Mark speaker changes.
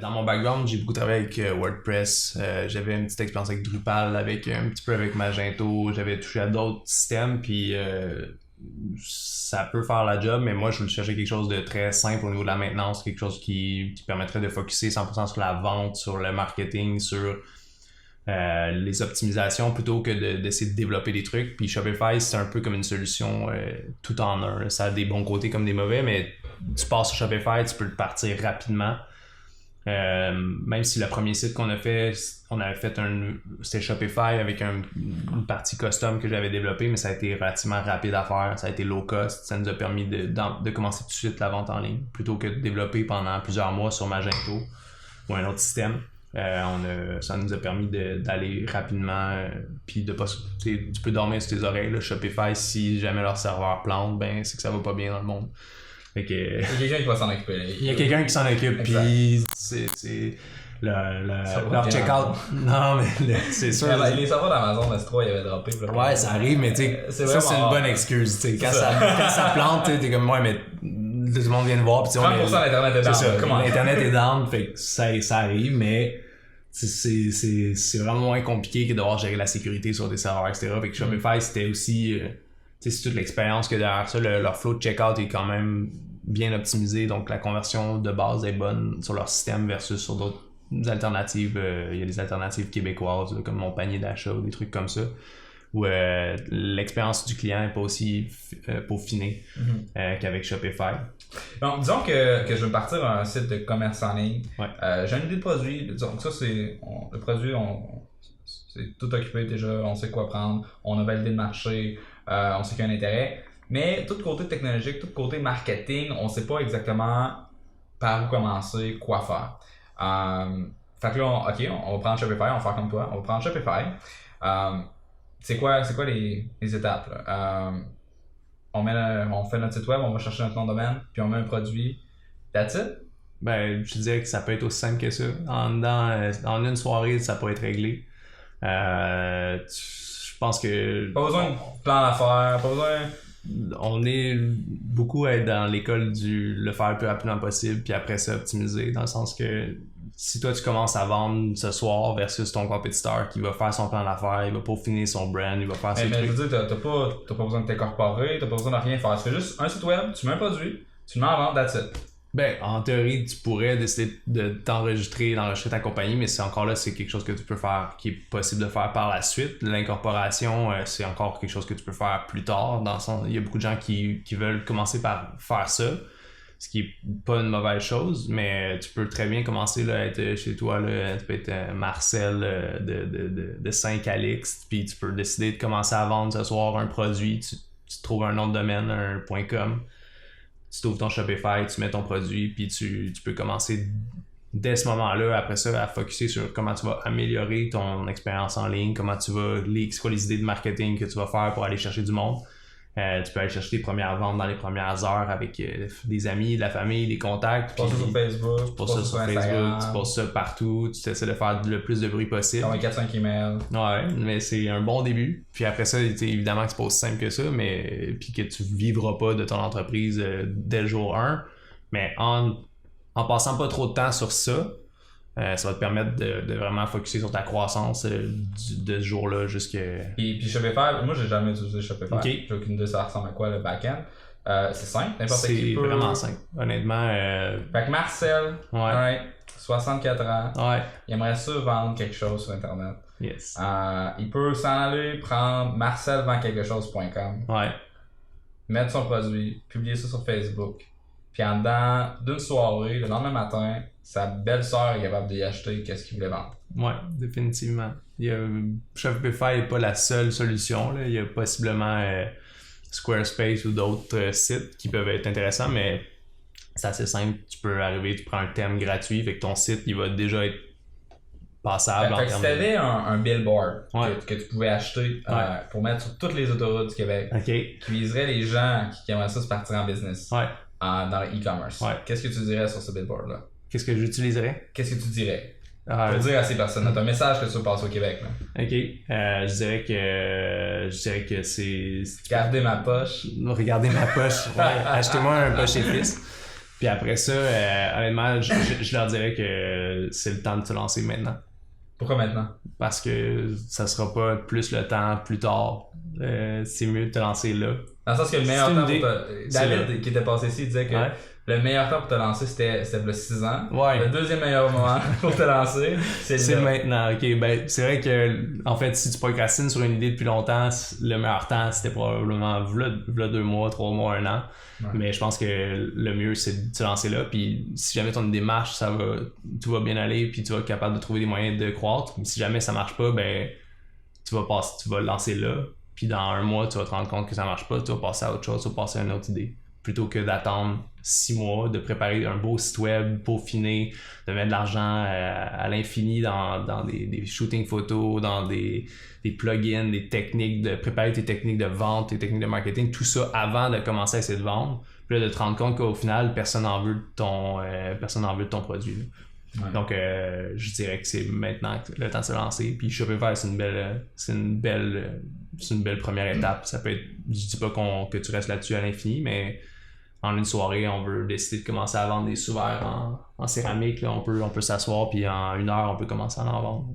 Speaker 1: Dans mon background, j'ai beaucoup travaillé avec WordPress. J'avais une petite expérience avec Drupal, avec un petit peu avec Magento. J'avais touché à d'autres systèmes, puis ça peut faire la job, mais moi, je voulais chercher quelque chose de très simple au niveau de la maintenance, quelque chose qui permettrait de focusser 100% sur la vente, sur le marketing, sur les optimisations plutôt que d'essayer de développer des trucs. Puis Shopify, c'est un peu comme une solution tout en un. Ça a des bons côtés comme des mauvais, mais tu passes sur Shopify, tu peux le partir rapidement. Même si le premier site qu'on a fait, on avait fait c'était Shopify avec une partie custom que j'avais développée, mais ça a été relativement rapide à faire, ça a été low cost, ça nous a permis de commencer tout de suite la vente en ligne plutôt que de développer pendant plusieurs mois sur Magento ou un autre système. Ça nous a permis d'aller rapidement, puis de pas, tu peux dormir sur tes oreilles. Là. Shopify, si jamais leur serveur plante, ben c'est que ça va pas bien dans le monde. Fait que,
Speaker 2: il y a quelqu'un qui va s'en occuper.
Speaker 1: Il y a quelqu'un qui s'en occupe, puis c'est leur check-out. Non, mais c'est sûr.
Speaker 2: Les serveurs d'Amazon S3, il y avait droppé.
Speaker 1: Ouais, ça arrive, mais tu sais, ça c'est une bonne excuse. T'sais. Quand ça plante, t'es comme moi, mais tout le monde vient de voir.
Speaker 2: 30% l'Internet est down.
Speaker 1: C'est ça, l'Internet est down, fait que ça arrive, mais c'est vraiment moins compliqué que de devoir gérer la sécurité sur des serveurs, etc. Fait que Shopify, c'était aussi... c'est toute l'expérience que derrière ça, leur flow de checkout est quand même bien optimisé, donc la conversion de base est bonne sur leur système versus sur d'autres alternatives. Il y a des alternatives québécoises, là, comme mon panier d'achat ou des trucs comme ça, où l'expérience du client n'est pas aussi peaufinée qu'avec Shopify.
Speaker 2: Donc, disons que je veux partir un site de commerce en ligne.
Speaker 1: Ouais.
Speaker 2: J'ai une idée de produit. Donc ça, le produit, c'est tout occupé déjà, on sait quoi prendre, on a validé le marché, on sait qu'il y a un intérêt. Mais tout côté technologique, tout côté marketing, on ne sait pas exactement par où commencer, quoi faire. Fait que là, on va prendre Shopify, on va faire comme toi, on va prendre Shopify. C'est quoi les étapes là? On fait notre site web, on va chercher notre nom de domaine, puis on met un produit. That's it?
Speaker 1: Ben, je dirais que ça peut être aussi simple que ça. En une soirée, ça peut être réglé. Je pense que...
Speaker 2: Pas besoin de plan d'affaires, pas besoin...
Speaker 1: On est beaucoup à être dans l'école du le faire le plus rapidement possible, puis après ça, optimiser, dans le sens que si toi tu commences à vendre ce soir versus ton compétiteur qui va faire son plan d'affaires, il va peaufiner son brand, il va faire ses trucs.
Speaker 2: Mais je veux dire, t'as pas besoin de t'incorporer, t'as pas besoin de rien faire. Tu fais juste un site web, tu mets un produit, tu le mets en vente, that's it.
Speaker 1: Ben, en théorie, tu pourrais décider d'enregistrer ta compagnie, mais c'est encore là, c'est quelque chose que tu peux faire, qui est possible de faire par la suite. L'incorporation, c'est encore quelque chose que tu peux faire plus tard. Dans le sens, il y a beaucoup de gens qui veulent commencer par faire ça, ce qui est pas une mauvaise chose, mais tu peux très bien commencer là, à être chez toi, là, tu peux être Marcel de Saint-Calixte, puis tu peux décider de commencer à vendre ce soir un produit, tu trouves un nom de domaine, un .com. Tu ouvres ton Shopify, tu mets ton produit, puis tu peux commencer dès ce moment-là, après ça, à focusser sur comment tu vas améliorer ton expérience en ligne, comment c'est quoi les idées de marketing que tu vas faire pour aller chercher du monde. Tu peux aller chercher tes premières ventes dans les premières heures avec des amis, de la famille, des contacts.
Speaker 2: Tu passes ça sur Facebook,
Speaker 1: tu passes ça sur Facebook, tu passes ça partout, tu essaies de faire le plus de bruit possible.
Speaker 2: Dans les 4-5 emails.
Speaker 1: Ouais, mais c'est un bon début. Puis après ça, évidemment que c'est pas aussi simple que ça, mais puis que tu vivras pas de ton entreprise dès le jour 1. Mais en passant pas trop de temps sur ça, ça va te permettre de vraiment focusser sur ta croissance de ce jour-là jusqu'à...
Speaker 2: Puis Shopify, moi j'ai jamais utilisé Shopify.
Speaker 1: Okay.
Speaker 2: J'ai aucune idée ça ressemble à quoi le back-end. C'est simple, n'importe qui peut...
Speaker 1: C'est vraiment simple, honnêtement.
Speaker 2: Fait que Marcel,
Speaker 1: ouais.
Speaker 2: 64 ans,
Speaker 1: ouais.
Speaker 2: Il aimerait ça vendre quelque chose sur Internet.
Speaker 1: Yes.
Speaker 2: Il peut s'en aller prendre marcelvendquelquechose.com,
Speaker 1: ouais.
Speaker 2: mettre son produit, publier ça sur Facebook. Puis en dedans d'une soirée, le lendemain matin, sa belle-sœur est capable d'y acheter qu'est-ce qu'il voulait vendre.
Speaker 1: Ouais, définitivement. Shopify n'est pas la seule solution. Là. Il y a possiblement Squarespace ou d'autres sites qui peuvent être intéressants, mais c'est assez simple. Tu peux arriver, tu prends un thème gratuit, fait que ton site il va déjà être passable.
Speaker 2: Fait que si tu avais un billboard que tu pouvais acheter pour mettre sur toutes les autoroutes du Québec, qui viserait les gens qui aimeraient ça se partir en business dans le e-commerce, qu'est-ce que tu dirais sur ce billboard-là?
Speaker 1: Qu'est-ce que j'utiliserais?
Speaker 2: Qu'est-ce que tu dirais? Pour dire à ces personnes, c'est un message que tu veux passer au Québec. Là.
Speaker 1: Ok. Je dirais que c'est...
Speaker 2: Regardez ma poche.
Speaker 1: Regardez ma poche. Ouais, achetez-moi un poche épice. Puis après ça, honnêtement, je leur dirais que c'est le temps de se lancer maintenant.
Speaker 2: Pourquoi maintenant?
Speaker 1: Parce que ça sera pas plus le temps plus tard. C'est mieux de te lancer là.
Speaker 2: Dans le sens que le meilleur
Speaker 1: C'est une
Speaker 2: temps pour
Speaker 1: idée.
Speaker 2: David, qui était passé ici, il disait que
Speaker 1: Ouais.
Speaker 2: le meilleur temps pour te lancer, c'était le 6 ans.
Speaker 1: Ouais.
Speaker 2: Le deuxième meilleur moment pour te lancer,
Speaker 1: C'est
Speaker 2: là.
Speaker 1: maintenant. Ok, ben c'est vrai que en fait, si tu procrastines sur une idée depuis longtemps, le meilleur temps c'était probablement v'là 2 mois, 3 mois, 1 an.
Speaker 2: Ouais.
Speaker 1: Mais je pense que le mieux c'est de se lancer là. Puis si jamais ton idée marche, tout va bien aller, puis tu vas être capable de trouver des moyens de croître. Mais si jamais ça marche pas, ben tu vas lancer là. Puis dans 1 mois, tu vas te rendre compte que ça marche pas, tu vas passer à autre chose, tu vas passer à une autre idée. Plutôt que d'attendre 6 mois, de préparer un beau site web peaufiné, de mettre de l'argent à l'infini dans des shooting photos, dans des plugins, des techniques, de préparer tes techniques de vente, tes techniques de marketing, tout ça avant de commencer à essayer de vendre. Puis là, de te rendre compte qu'au final, personne n'en veut de ton produit. Là. Ouais. Donc, je dirais que c'est maintenant le temps de se lancer. Puis Shopify, c'est une belle première étape. Ça peut être, je dis pas que tu restes là-dessus à l'infini, mais en une soirée, on veut décider de commencer à vendre des sous-verres en céramique. Là, on peut s'asseoir, puis en 1 heure, on peut commencer à en vendre.